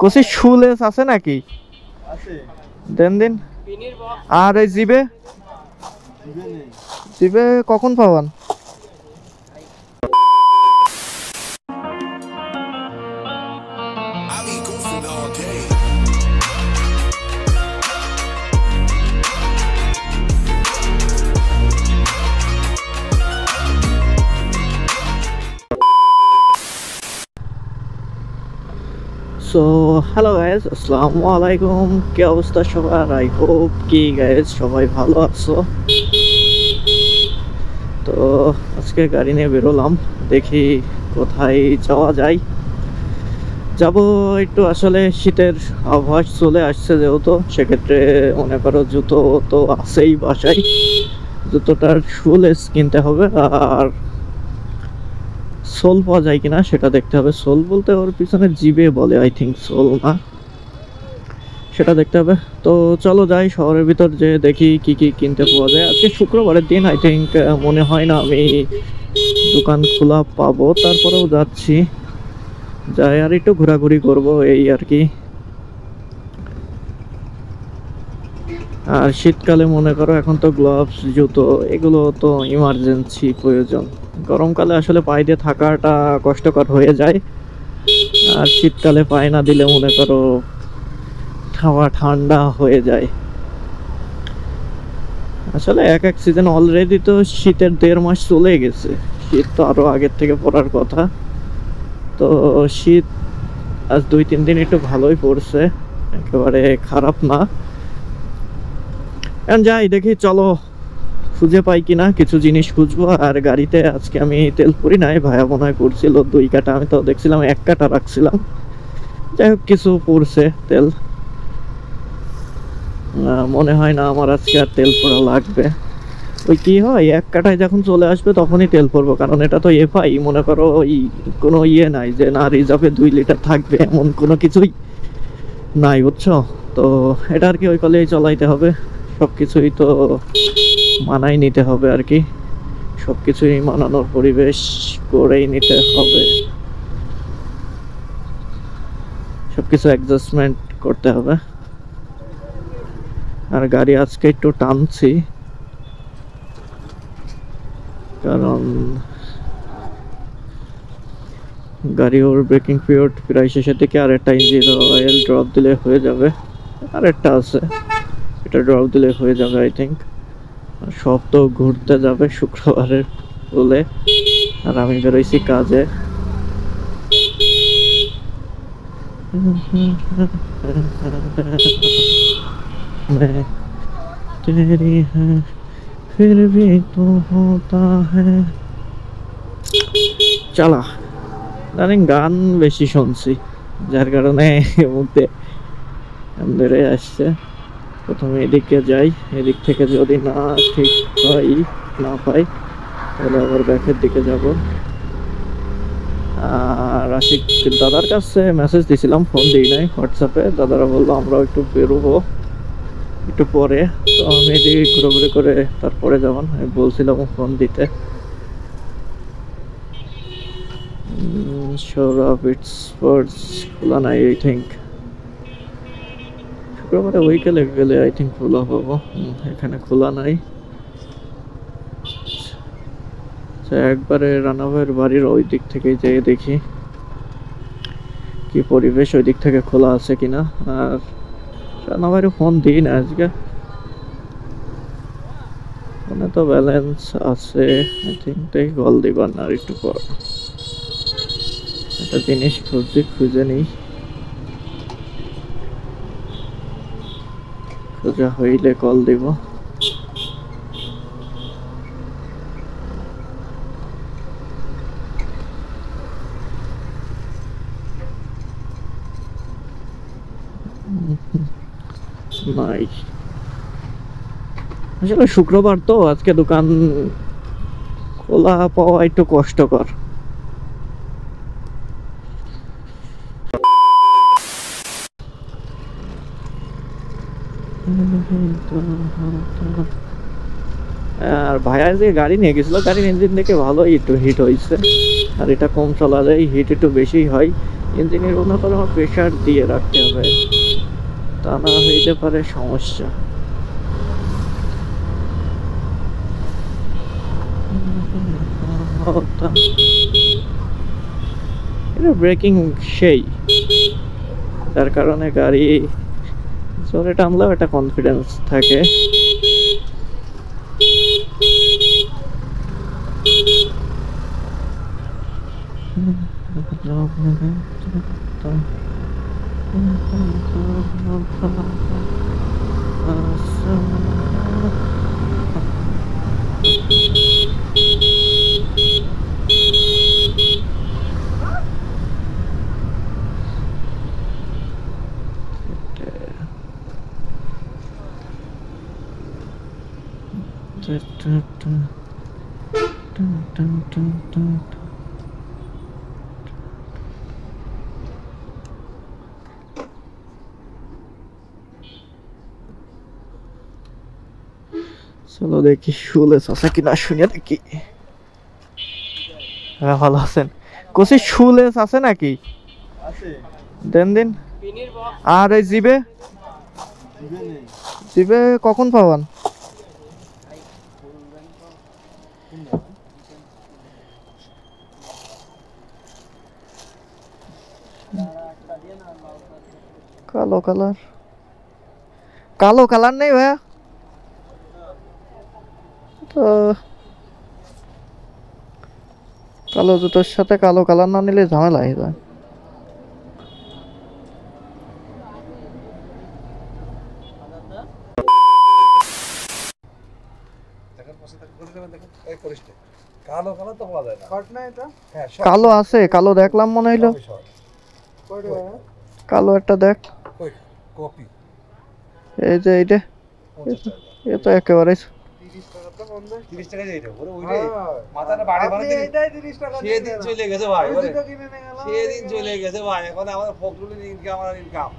Kosi shoelace আছে নাকি? দেন দিন। আর এই জিবে জিবে কখন পাবেন? সো হ্যালো গাইজ, আসসালামু আলাইকুম। কি অবস্থা সবার? আই হোপ কি গাইজ সবাই ভালো আছো। তো আজকে গাড়ি নিয়ে বেরোলাম, দেখি কোথায় যাওয়া যায়। যাব একটু, আসলে শীতের আভাস চলে আসছে যেহেতু, সেক্ষেত্রে মনে করো জুতো তো আছেই বাসায়, জুতোটার শুলেস কিনতে হবে আর সোল পাওয়া যায় কিনা সেটা দেখতে হবে। সোল বলতে ওর পিছনে জিবে বলে, আই থিঙ্ক সোল না, সেটা দেখতে হবে। তো চলো যাই শহরের ভিতর, যে দেখি কি কি কিনতে পাওয়া যায়। আজকে শুক্রবারের দিন, আই থিঙ্ক মনে হয় না আমি দোকান খোলা পাবো, তারপরেও যাচ্ছি, যাই আর একটু ঘোরাঘুরি করব এই আর কি। আর শীতকালে মনে করো এখন তো গ্লাভস জুতো এগুলো তো ইমার্জেন্সি প্রয়োজন। গরমকালে আসলে পায়ে দিয়ে থাকাটা কষ্টকর হয়ে যায়, আর শীতকালে পায়ে না দিলে মনে করো হাওয়া ঠান্ডা হয়ে যায়। আসলে এক এক সিজন অলরেডি তো শীতের 1.5 মাস চলে গেছে, শীত তো আরো আগের থেকে পড়ার কথা। তো শীত আজ 2-3 দিন একটু ভালোই পড়ছে, একেবারে খারাপ না। এখন যাই দেখি, চলো খুঁজে পাই কিনা কিছু জিনিস খুঁজবো। আর গাড়িতে আজকে আমি তেল পুরি নাই, ভাইয়া মনে হয় করছিল 2 কাটা, আমি তো দেখছিলাম 1 কাটা রাখছিলাম। যাই হোক কিছু পড়ছে তেল, মনে হয় না আমার আজকে আর তেল পড়া লাগবে। ওই কি হয়, 1 কাটায় যখন চলে আসবে তখনই তেল পড়বো, কারণ এটা তো এফআই, মনে করো ওই কোনো ইয়ে নাই যে না রিজার্ভে 2 লিটার থাকবে, এমন কোনো কিছুই নাই, বুঝছো? তো এটা আর কি ওই কলেই চলাইতে হবে, সব কিছুই তো মানাই নিতে হবে আর কি, সব কিছুই মানানোর পরিবেশ করেই নিতে হবে, সবকিছু অ্যাডজাস্টমেন্ট করতে হবে। আর গাড়ি আজকে একটু টানছি, কারণ গাড়ি ওর ব্রেকিং পিরিয়ড প্রায় শেষের দিকে, আর একটা ইঞ্জিন অয়েল ড্রপ দিলে হয়ে যাবে, আর একটা আছে এটা ড্রপ দিলে হয়ে যাবে আই থিঙ্ক। সব তো ঘুরতে যাবে শুক্রবারের বলে, আর আমি বেরোইছি কাজে। तेरी है फिर भी तो होता है। চালা জানি গান বেশি শুনছি, যার কারণে মধ্যে বেড়ে আসছে। প্রথমে এদিকে যাই, এদিক থেকে যদি না ঠিক পাই না পাই তাহলে আবার ব্যাকের দিকে যাব। আর আশিক দাদার কাছে মেসেজ দিয়েছিলাম, ফোন দিই নাই হোয়াটসঅ্যাপে, দাদারা বললো আমরাও একটু বেরোবো একটু পরে। তো আমি এদিকে ঘুরে করে তারপরে যাবেন, আমি বলছিলাম ফোন দিতে। সৌরভ ইটস স্পোর্টস খোলা নাই আই থিঙ্ক, শুক্রবারে উইকেলে গেলে আই থিঙ্ক খোলা পাবো, এখানে খোলা নাই। একবারে রানাভাইয়ের বাড়ির ওই দিক থেকে যেয়ে দেখি কি পরিবেশ, ওই দিক থেকে খোলা আছে কিনা। আর রানাভাইয়ের ফোন দিই না আজকে, ফোনে তো ব্যালেন্স আছে আই থিঙ্ক, তাই কল দিবার না আর একটু পর। একটা জিনিস খুঁজে নিই, খোঁজা হইলে কল দিব। নাই, আসলে শুক্রবার তো আজকে দোকান খোলা পাওয়া একটু কষ্টকর। আর ভাইয়া যে গাড়ি নিয়ে গেছিল, গাড়ির ইঞ্জিন দেখে ভালোই একটু হিট হয়েছে, আর এটা কম চলা যায়, হিট একটু বেশি হয়। ইঞ্জিনের মনে করো প্রেশার দিয়ে রাখতে হবে, তা না হইতে পারে সমস্যা। এটা ব্রেকিং সেই, তার কারণে গাড়ি জোরে টানলেও একটা কনফিডেন্স থাকে। চলো দেখি শুলেস আছে কিনা, শুনে দেখি। হ্যাঁ ভালো আছেন? কোসি শুলেস আছে নাকি? দেন দিন। আর এই জিবে জিবে কখন পাবেন? কালো কালার, কালো কালার নেই ভাইয়া? তো কালো জুতোর সাথে কালো কালার না নিলে ঝামেলা হয়ে যায়। কালো আছে, কালো দেখলাম মনে হইলো। কালো একটা দেখ, এই যে এইটা, এ তো একেবারে 30 টাকা যেটা ওরে ওইটাই মাথাটা বাড়ি বাড়ি সেদিন চলে গেছে ভাই, সেদিন চলে গেছে ভাই। এখন আমাদের ফকরুলের ইনকাম, আমার ইনকাম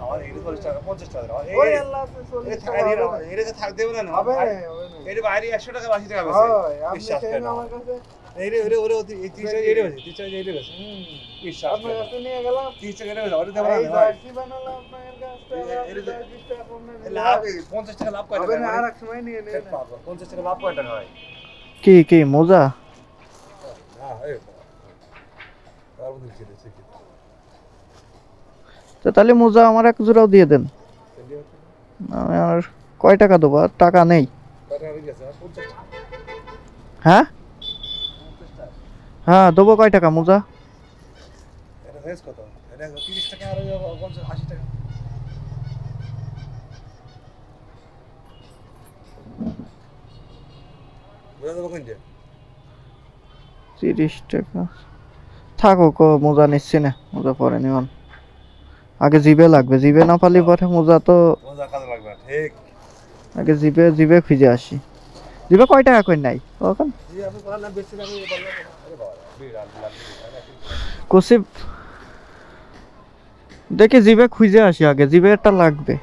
আমার 40 টাকা 50 টাকা ওই আল্লাহ এটা থাকা দিয়ে না, এটা থাক দেব না হবে এটা বাইরে 100 টাকা 80 টাকা বেশি বিশ্বাস করেন আমার কাছে। এই রে ওরে ওরে 30 টাকা এই রে 30 টাকা এই রে বিশ্বাস আপনার কাছে নিয়ে গেলাম 30 টাকা রে ওরে দেব না ভাই। জার্সি বানালাম আপনার কাছে এর 20 টাকা কম লাভ 50 টাকা লাভ কয় টাকা হবে, আর এক সময় নিয়ে নে 50 টাকা লাভ কয় টাকা হয়? কি কি মোজা? হ্যাঁ এই আর বলতে চাইছি কি তো তাহলে মোজা আমার এক জোড়াও দিয়ে দেন। আমি আর কয় টাকা দেবো? আর টাকা নেই। হ্যাঁ হ্যাঁ দেবো। কয় টাকা মোজা? এটা রেস কত? এটা 30 টাকা আর 80 টাকা। বুঝা দেবো কোনটা? 30 টাকা থাকো, মোজা নিচ্ছি না, মোজা পরে নিবান। আগে জিবে লাগবে, জিবে না পালি পরে মোজা তো মোজা কাজে লাগবে ঠিক। আগে জিবে জিবে খুঁজে আসি। জিবে কয় টাকা কই নাই ওখান? জি আপনি বলেন না বেশি আমি বললাম আরে বাবা বিড়াল কোসিব দেখে জিবে খুঁজে আসি, আগে জিবে একটা লাগবে।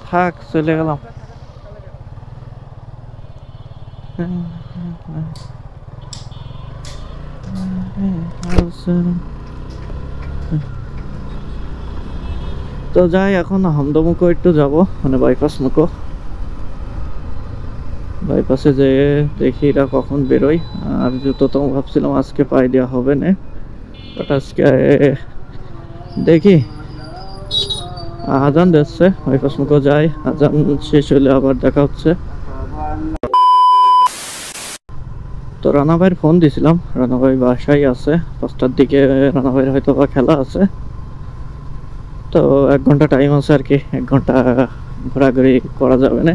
থাক চলে গেলাম। তো যাই, এখন হামদমুখো একটু যাব, মানে বাইপাস মুখো। বাইপাসে যেয়ে দেখি এরা কখন বেরোয়। আর জুতো তো ভাবছিলাম আজকে পাই দেওয়া হবে না, বাট আজকে দেখি। আজান দিচ্ছে, বাইপাস মুখো যাই, আজান শেষ হলে আবার দেখা হচ্ছে। তো রানা ভাইয়ের ফোন দিছিলাম, রানা ভাই বাসায় আছে। 5টার দিকে রানা ভাইয়ের হয়তো বা খেলা আছে, তো 1 ঘন্টা টাইম আছে আর কি, 1 ঘন্টা ঘোরাঘুরি করা যাবে না।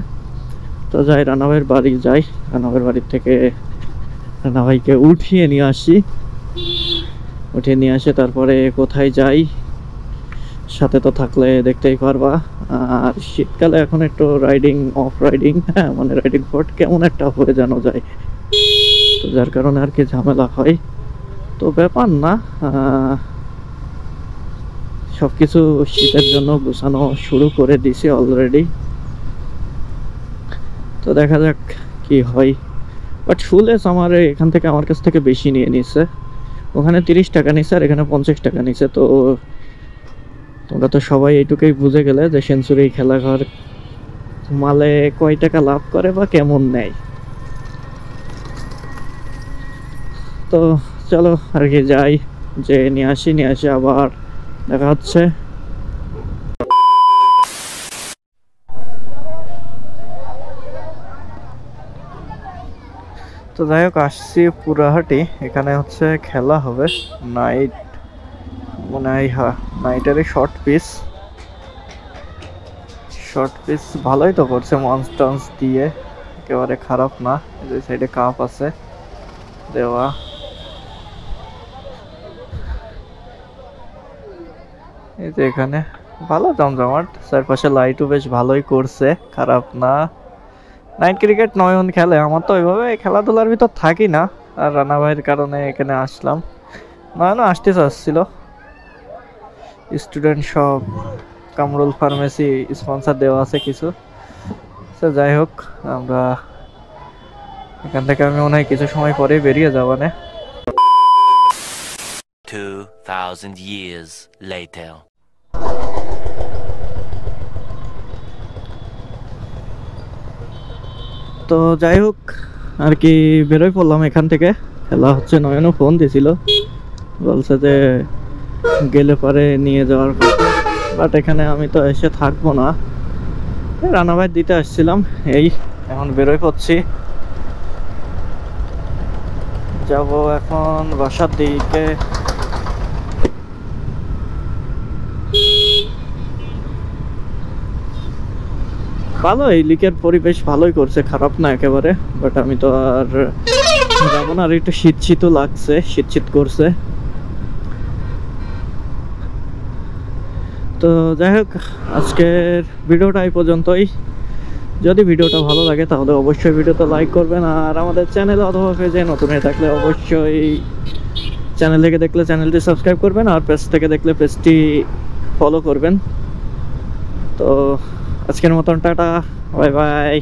তো যাই, রানা ভাইয়ের বাড়ি যাই, রানা ভাইয়ের বাড়ির থেকে রানা ভাইকে উঠিয়ে নিয়ে আসি। উঠিয়ে নিয়ে আসে তারপরে কোথায় যাই সাথে তো থাকলে দেখতেই পারবা। আর শীতকালে এখন একটু রাইডিং অফ রাইডিং, হ্যাঁ মানে রাইডিং ফোর্ট কেমন একটা হয়ে জানো যায়। তো যার কারণে আর কি ঝামেলা হয়। তো ব্যাপার না, সবকিছু শীতের জন্য গোছানো শুরু করে দিছি অলরেডি। তো দেখা যাক কি হয়। বাট ফুলেস আমার এখান থেকে আমার কাছ থেকে বেশি নিয়ে নিছে। ওখানে 30 টাকা নিছে আর এখানে 50 টাকা নিছে। তো তোমরা তো সবাই এইটুকুই বুঝে গেলে যে সেঞ্চুরি খেলাঘর মালে কয় টাকা লাভ করে বা কেমন নেয়। তো চলো আর কি যাই, যে নিয়ে আসি আবার দেখা হচ্ছে। তো যাই হোক আসছি পুরাহাটি, এখানে হচ্ছে খেলা হবে নাইট, মনে হয় হ্যাঁ নাইটেরই শর্ট পিস ভালোই তো করছে, মঞ্চ টঞ্চ দিয়ে একেবারে খারাপ না। এই সাইডে কাপ আছে দেওয়া। এই যে এখানে ভালো জমজমাট, চারপাশে লাইটও বেশ ভালোই করছে, খারাপ না। নাইট ক্রিকেট নয়ন খেলে, আমার তো ওইভাবে খেলাধুলার ভিতর থাকি না, আর রানা ভাইয়ের কারণে এখানে আসলাম। নয়নও আসতে চাচ্ছিল, স্টুডেন্ট সব কামরুল ফার্মেসি স্পন্সর দেওয়া আছে কিছু। তো যাই হোক আমরা এখান থেকে আমি মনে হয় কিছু সময় পরে বেরিয়ে যাবো না। 2000 years later. তো যাই হোক আর কি বেরোয় পড়লাম এখান থেকে। খেলা হচ্ছে, নয়নও ফোন দিছিল, বলছে যে গেলে পরে নিয়ে যাওয়ার কথা। বাট এখানে আমি তো এসে থাকবো না, রানা ভাই দিতে আসছিলাম। এই এখন বেরোয় পড়ছি, যাব এখন বাসার দিকে। ভালো, এই লিকের পরিবেশ ভালোই করছে, খারাপ না একেবারে। বাট আমি তো আর যাবো না, আর একটু শীত লাগছে, শীত করছে। তো যাই হোক আজকের ভিডিওটা এই পর্যন্তই। যদি ভিডিওটা ভালো লাগে তাহলে অবশ্যই ভিডিওটা লাইক করবেন, আর আমাদের চ্যানেলে অথবা পেজে নতুন হয়ে থাকলে অবশ্যই চ্যানেল থেকে দেখলে চ্যানেলটি সাবস্ক্রাইব করবেন, আর পেজ থেকে দেখলে পেজটি ফলো করবেন। তো আজকের মতন টাটা, বাই বাই।